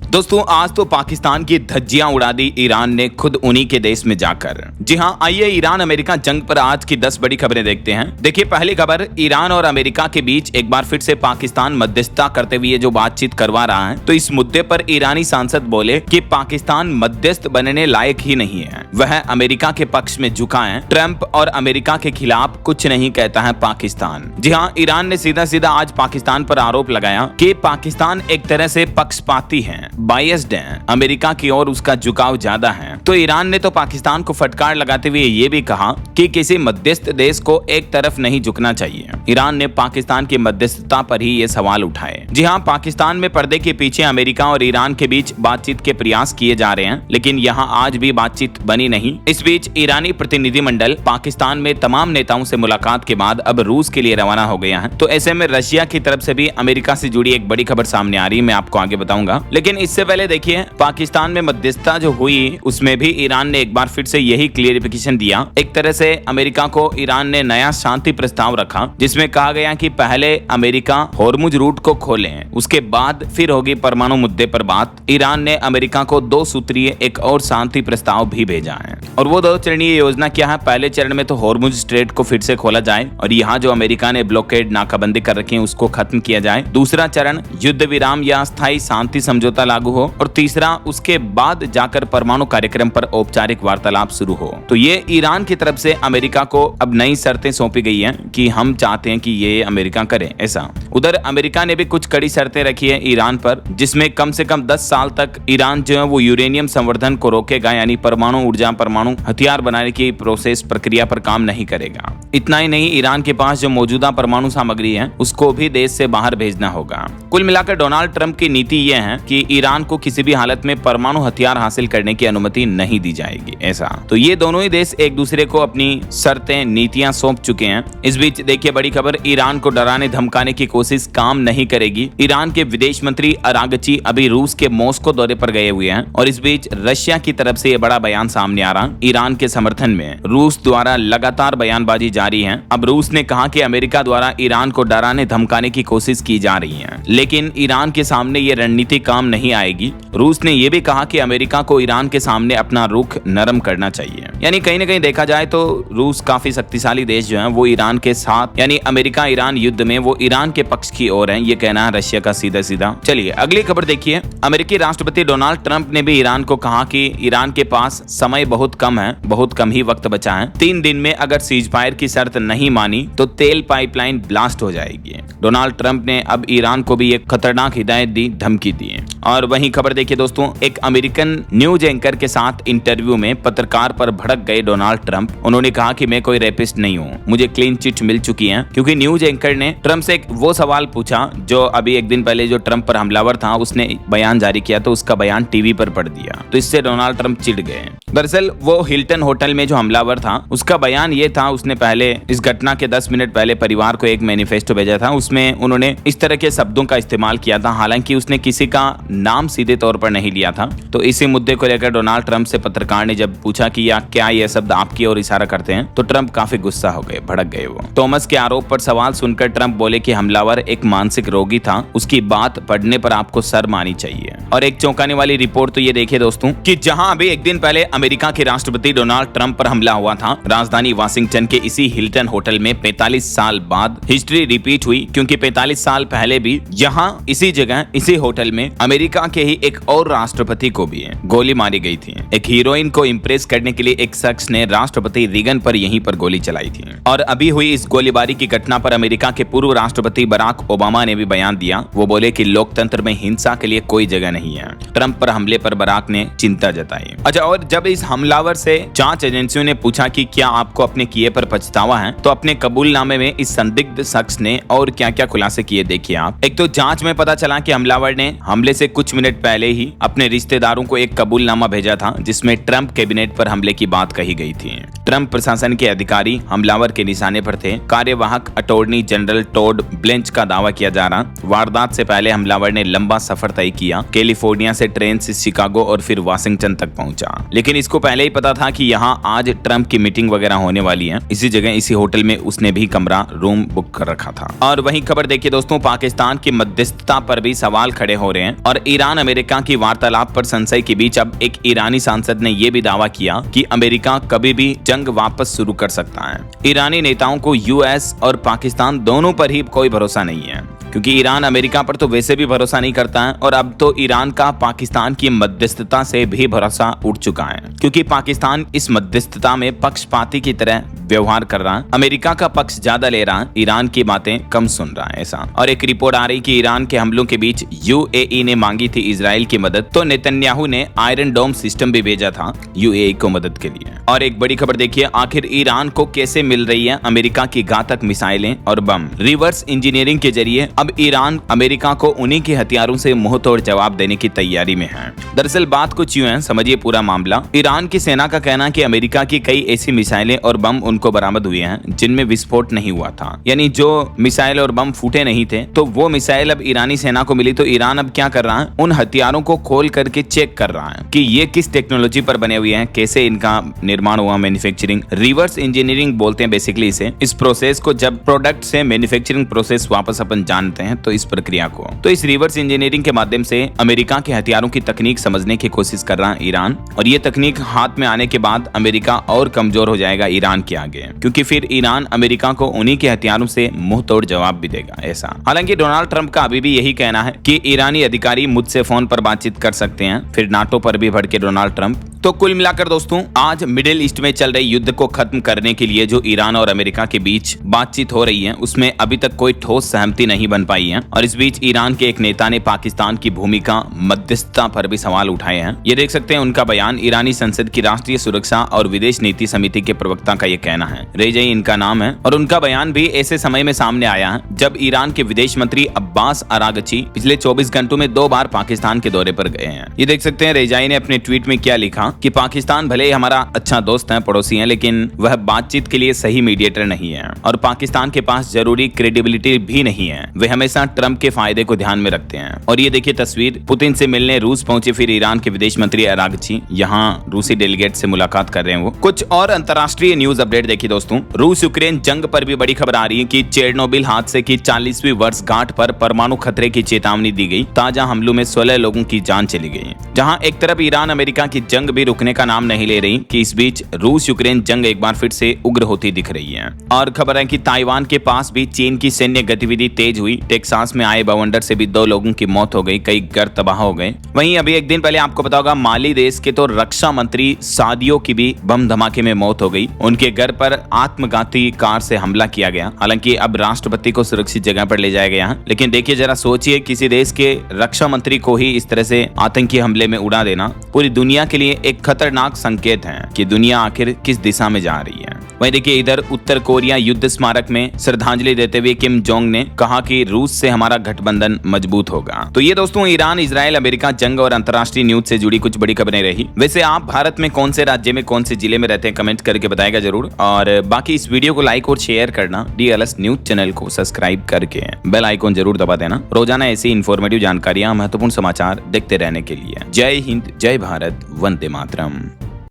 दोस्तों आज तो पाकिस्तान की धज्जियां उड़ा दी ईरान ने खुद उन्हीं के देश में जाकर। जी हां, आइए ईरान अमेरिका जंग पर आज की 10 बड़ी खबरें देखते हैं। देखिए पहली खबर, ईरान और अमेरिका के बीच एक बार फिर से पाकिस्तान मध्यस्थता करते हुए जो बातचीत करवा रहा है, तो इस मुद्दे पर ईरानी सांसद बोले कि पाकिस्तान मध्यस्थ बनने लायक ही नहीं है, वह अमेरिका के पक्ष में झुका है। ट्रंप और अमेरिका के खिलाफ कुछ नहीं कहता है पाकिस्तान। जी हाँ, ईरान ने सीधा सीधा आज पाकिस्तान पर आरोप लगाया कि पाकिस्तान एक तरह से पक्षपाती है, बायस्ड है, अमेरिका की ओर उसका झुकाव ज्यादा है। तो ईरान ने तो पाकिस्तान को फटकार लगाते हुए ये भी कहा कि किसी मध्यस्थ देश को एक तरफ नहीं झुकना चाहिए। ईरान ने पाकिस्तान की मध्यस्थता पर ही ये सवाल उठाए। जी हाँ, पाकिस्तान में पर्दे के पीछे अमेरिका और ईरान के बीच बातचीत के प्रयास किए जा रहे हैं, लेकिन यहाँ आज भी बातचीत बनी नहीं। इस बीच ईरानी प्रतिनिधिमंडल पाकिस्तान में तमाम नेताओं से मुलाकात के बाद अब रूस के लिए रवाना हो गया है। तो ऐसे में रशिया की तरफ से भी अमेरिका से जुड़ी एक बड़ी खबर सामने आ रही है, मैं आपको आगे बताऊंगा। लेकिन इससे पहले देखिए, पाकिस्तान में मध्यस्थता जो हुई उसमें भी ईरान ने एक बार फिर से यही क्लियरिफिकेशन दिया। एक तरह से अमेरिका को ईरान ने नया शांति प्रस्ताव रखा, जिसमें कहा गया कि पहले अमेरिका होर्मुज रूट को खोले, उसके बाद फिर होगी परमाणु मुद्दे पर बात। ईरान ने अमेरिका को 2 सूत्रीय एक और शांति प्रस्ताव भी भेजा है। और वो 2 चरणीय योजना क्या है? पहले चरण में तो होर्मुज स्ट्रेट को फिर से खोला जाए और यहाँ जो अमेरिका ने ब्लॉकेड नाकाबंदी कर रखी है उसको खत्म किया जाए। दूसरा चरण युद्ध विराम या स्थायी शांति समझौता लागू हो, और तीसरा उसके बाद जाकर परमाणु कार्यक्रम पर औपचारिक वार्तालाप शुरू हो। तो ये ईरान की तरफ से अमेरिका को अब नई शर्तें सौंपी गई हैं कि हम चाहते हैं कि ये अमेरिका करे ऐसा। उधर अमेरिका ने भी कुछ कड़ी शर्तें रखी है ईरान पर, जिसमें कम से कम 10 साल तक ईरान जो है वो यूरेनियम संवर्धन को रोकेगा, यानी परमाणु ऊर्जा, परमाणु हथियार बनाने की प्रोसेस प्रक्रिया पर काम नहीं करेगा। इतना ही नहीं, ईरान के पास जो मौजूदा परमाणु सामग्री है उसको भी देश से बाहर भेजना होगा। कुल मिलाकर डोनाल्ड ट्रंप की नीति यह है कि ईरान को किसी भी हालत में परमाणु हथियार हासिल करने की अनुमति नहीं दी जाएगी ऐसा। तो ये दोनों ही देश एक दूसरे को अपनी शर्तें, नीतियां सौंप चुके हैं। इस बीच देखिए बड़ी खबर, ईरान को डराने धमकाने की कोशिश काम नहीं करेगी। ईरान के विदेश मंत्री अरागची अभी रूस के मॉस्को दौरे पर गए हुए हैं, और इस बीच रशिया की तरफ से ये बड़ा बयान सामने आ रहा। ईरान के समर्थन में रूस द्वारा लगातार बयानबाजी जारी है। अब रूस ने कहा कि अमेरिका द्वारा ईरान को डराने धमकाने की कोशिश की जा रही है, लेकिन ईरान के सामने ये रणनीति काम नहीं आएगी। रूस ने यह भी कहा कि अमेरिका को ईरान के सामने अपना रुख नरम करना चाहिए। यानी कहीं ना कहीं देखा जाए तो रूस काफी शक्तिशाली देश जो है वो ईरान के साथ, यानी अमेरिका ईरान युद्ध में वो ईरान के पक्ष की ओर है, ये कहना है रशिया का सीधा सीधा। चलिए अगली खबर देखिए, अमेरिकी राष्ट्रपति डोनाल्ड ट्रंप ने भी ईरान को कहा कि ईरान के पास समय बहुत कम है, बहुत कम ही वक्त बचा है। 3 दिन में अगर सीजफायर की शर्त नहीं मानी तो तेल पाइपलाइन ब्लास्ट हो जाएगी। डोनाल्ड ट्रंप ने अब ईरान को भी एक खतरनाक हिदायत दी, धमकी दी। और वहीं खबर देखिए दोस्तों, एक अमेरिकन न्यूज एंकर के साथ इंटरव्यू में पत्रकार पर भड़क गए डोनाल्ड ट्रंप। उन्होंने कहा कि मैं कोई रेपिस्ट नहीं हूं, मुझे क्लीन चिट मिल चुकी है, क्योंकि न्यूज एंकर ने ट्रंप से एक वो सवाल पूछा जो अभी एक दिन पहले जो ट्रंप पर हमलावर था उसने बयान जारी किया, तो उसका बयान टीवी पर पढ़ दिया, तो इससे डोनाल्ड ट्रंप चिढ़ गए। दरअसल वो हिल्टन होटल में जो हमलावर था उसका बयान ये था, उसने पहले इस घटना के 10 मिनट पहले परिवार को एक मैनिफेस्टो भेजा था, उसमें उन्होंने इस तरह के शब्दों का इस्तेमाल किया था, हालांकि उसने किसी का नाम सीधे तौर पर नहीं लिया था। तो इसी मुद्दे को लेकर डोनाल्ड ट्रंप से पत्रकार ने जब पूछा कि या क्या ये शब्द आपकी ओर इशारा करते हैं, तो ट्रंप काफी गुस्सा हो गए, भड़क गए। वो थॉमस के आरोप पर सवाल सुनकर ट्रंप बोले कि हमलावर एक मानसिक रोगी था, उसकी बात पढ़ने पर आपको शर्म आनी चाहिए। और एक चौंकाने वाली रिपोर्ट तो ये देखिए दोस्तों कि जहां अभी एक दिन पहले अमेरिका के राष्ट्रपति डोनाल्ड ट्रंप पर हमला हुआ था, राजधानी वाशिंगटन के इसी हिल्टन होटल में 45 साल बाद हिस्ट्री रिपीट हुई, क्योंकि 45 साल पहले भी यहाँ इसी जगह इसी होटल में अमेरिका के ही एक और राष्ट्रपति को भी गोली मारी गई थी। एक हीरोइन को इम्प्रेस करने के लिए एक शख्स ने राष्ट्रपति रीगन पर यहीं पर गोली चलाई थी। और अभी हुई इस गोलीबारी की घटना पर अमेरिका के पूर्व राष्ट्रपति बराक ओबामा ने भी बयान दिया। वो बोले कि लोकतंत्र में हिंसा के लिए कोई जगह नहीं है। ट्रंप पर हमले पर बराक ने चिंता जताई। अच्छा, और जब इस हमलावर से जांच एजेंसियों ने पूछा कि क्या आपको अपने किए पर पछतावा है, तो अपने कबूलनामे में इस संदिग्ध शख्स ने और क्या क्या खुलासे किए देखिए आप। एक तो जांच में पता चला कि हमलावर ने हमले से कुछ मिनट पहले ही अपने रिश्तेदारों को एक कबूलनामा भेजा था, जिसमें ट्रंप कैबिनेट पर हमले की बात कही गई थी। ट्रंप प्रशासन के अधिकारी हमलावर के निशाने पर थे। कार्यवाहक अटॉर्नी जनरल टॉड ब्लेंच का दावा किया जा रहा, वारदात से पहले हमलावर ने लंबा सफर तय किया, कैलिफोर्निया से ट्रेन से शिकागो और फिर वाशिंगटन तक पहुंचा। लेकिन इसको पहले ही पता था कि यहाँ आज ट्रंप की मीटिंग वगैरह होने वाली है। इसी जगह इसी होटल में उसने भी कमरा रूम बुक कर रखा था। और वहीं खबर देखिए दोस्तों, पाकिस्तान की मध्यस्थता पर भी सवाल खड़े हो रहे हैं और ईरान अमेरिका की वार्तालाप पर संशय के बीच अब एक ईरानी सांसद ने यह भी दावा किया कि अमेरिका कभी भी जंग वापस शुरू कर सकता है। ईरानी नेताओं को यूएस और पाकिस्तान दोनों पर ही कोई भरोसा नहीं है, क्योंकि ईरान अमेरिका पर तो वैसे भी भरोसा नहीं करता है और अब तो ईरान का पाकिस्तान की मध्यस्थता से भी भरोसा उठ चुका है, क्योंकि पाकिस्तान इस मध्यस्थता में पक्षपाती की तरह व्यवहार कर रहा है। अमेरिका का पक्ष ज्यादा ले रहा है, ईरान की बातें कम सुन रहा है ऐसा। और एक रिपोर्ट आ रही कि ईरान के हमलों के बीच यूएई ने मांगी थी इजराइल की मदद, तो नेतन्याहू ने आयरन डोम सिस्टम भी भेजा था यूएई को मदद के लिए। और एक बड़ी खबर देखिए, आखिर ईरान को कैसे मिल रही है अमेरिका की घातक मिसाइलें और बम। रिवर्स इंजीनियरिंग के जरिए अब ईरान अमेरिका को उन्हीं के हथियारों से मुंहतोड़ जवाब देने की तैयारी में है। दरअसल बात कुछ यूं है, समझिए पूरा मामला। ईरान की सेना का कहना है कि अमेरिका की कई ऐसी मिसाइलें और बम उनको बरामद हुए हैं जिनमें विस्फोट नहीं हुआ था, यानी जो मिसाइल और बम फूटे नहीं थे, तो वो मिसाइल अब ईरानी सेना को मिली। तो ईरान अब क्या कर रहा है, उन हथियारों को खोल करके चेक कर रहा है कि ये किस टेक्नोलॉजी पर बने हुए हैं, कैसे इनका निर्माण हुआ, मैन्युफैक्चरिंग। रिवर्स इंजीनियरिंग बोलते हैं बेसिकली इसे। इस प्रोसेस को जब प्रोडक्ट से मैन्युफैक्चरिंग प्रोसेस वापस अपन जानते हैं, तो इस प्रक्रिया को, तो इस रिवर्स इंजीनियरिंग के माध्यम से अमेरिका के हथियारों की तकनीक समझने की कोशिश कर रहा है ईरान। और ये तकनीक हाथ में आने के बाद अमेरिका और कमजोर हो जाएगा ईरान के आगे, क्योंकि फिर ईरान अमेरिका को उन्हीं के हथियारों से मुंह तोड़ जवाब भी देगा ऐसा। हालांकि डोनाल्ड ट्रंप का अभी भी यही कहना है कि ईरानी अधिकारी मुझसे फोन पर बातचीत कर सकते हैं। फिर नाटो पर भी भड़के डोनाल्ड ट्रंप। तो कुल मिलाकर दोस्तों, आज मिडिल ईस्ट में चल रहे युद्ध को खत्म करने के लिए जो ईरान और अमेरिका के बीच बातचीत हो रही है, उसमें अभी तक कोई ठोस सहमति नहीं बन पाई है। और इस बीच ईरान के एक नेता ने पाकिस्तान की भूमिका मध्यस्थता पर भी सवाल उठाए हैं। ये देख सकते हैं उनका बयान। ईरानी संसद की राष्ट्रीय सुरक्षा और विदेश नीति समिति के प्रवक्ता का ये कहना है, रेजई इनका नाम है। और उनका बयान भी ऐसे समय में सामने आया है जब ईरान के विदेश मंत्री अब्बास अरागची पिछले 24 घंटों में 2 बार पाकिस्तान के दौरे पर गए हैं। ये देख सकते हैं रेजाई ने अपने ट्वीट में क्या लिखा कि पाकिस्तान भले ही हमारा अच्छा दोस्त है, पड़ोसी है, लेकिन वह बातचीत के लिए सही मीडिएटर नहीं है और पाकिस्तान के पास जरूरी क्रेडिबिलिटी भी नहीं है। वे हमेशा ट्रंप के फायदे को ध्यान में रखते हैं। और ये देखिए तस्वीर, पुतिन से मिलने रूस पहुंचे फिर ईरान के विदेश मंत्री अरागची यहाँ रूसी डेलीगेट से मुलाकात कर रहे हैं वो। कुछ और अंतर्राष्ट्रीय न्यूज अपडेट देखिए दोस्तों। रूस यूक्रेन जंग पर भी बड़ी खबर आ रही है कि चेरनोबिल हादसे की 40वीं वर्षगांठ पर परमाणु खतरे की चेतावनी दी गई। ताजा हमलों में 16 लोगों की जान चली गई। जहां एक तरफ ईरान अमेरिका की जंग भी रुकने का नाम नहीं ले रही, कि इस बीच रूस यूक्रेन जंग एक बार फिर से उग्र होती दिख रही है। और खबर है कि ताइवान के पास भी चीन की सैन्य गतिविधि तेज हुई। टेक्सास में आए बवंडर से भी 2 लोगों की मौत हो गई, कई घर तबाह हो गए। वहीं अभी एक दिन पहले आपको पता होगा, माली देश के तो रक्षा मंत्री सादियो की भी बम धमाके में मौत हो गई। उनके घर पर आत्मघाती कार से हमला किया गया। हालांकि अब राष्ट्रपति को सुरक्षित जगह पर ले जाया गया, लेकिन देखिए जरा सोचिए, किसी देश के रक्षा मंत्री को ही इस तरह से आतंकी हमले में उड़ा देना पूरी दुनिया के लिए एक खतरनाक संकेत है कि दुनिया आखिर किस दिशा में जा रही है। वहीं देखिए इधर उत्तर कोरिया युद्ध स्मारक में श्रद्धांजलि देते हुए किम जोंग ने कहा कि रूस से हमारा गठबंधन मजबूत होगा। तो ये दोस्तों ईरान, इजराइल, अमेरिका जंग और अंतर्राष्ट्रीय न्यूज से जुड़ी कुछ बड़ी खबरें रही। वैसे आप भारत में कौन से राज्य में, कौन से जिले में रहते हैं, कमेंट करके बताएगा जरूर। और बाकी इस वीडियो को लाइक और शेयर करना, DLS न्यूज चैनल को सब्सक्राइब करके बेल आइकॉन जरूर दबा देना। रोजाना ऐसी इन्फॉर्मेटिव जानकारियां, महत्वपूर्ण समाचार देखते रहने के लिए। जय हिंद, जय भारत, वंदे मातरम।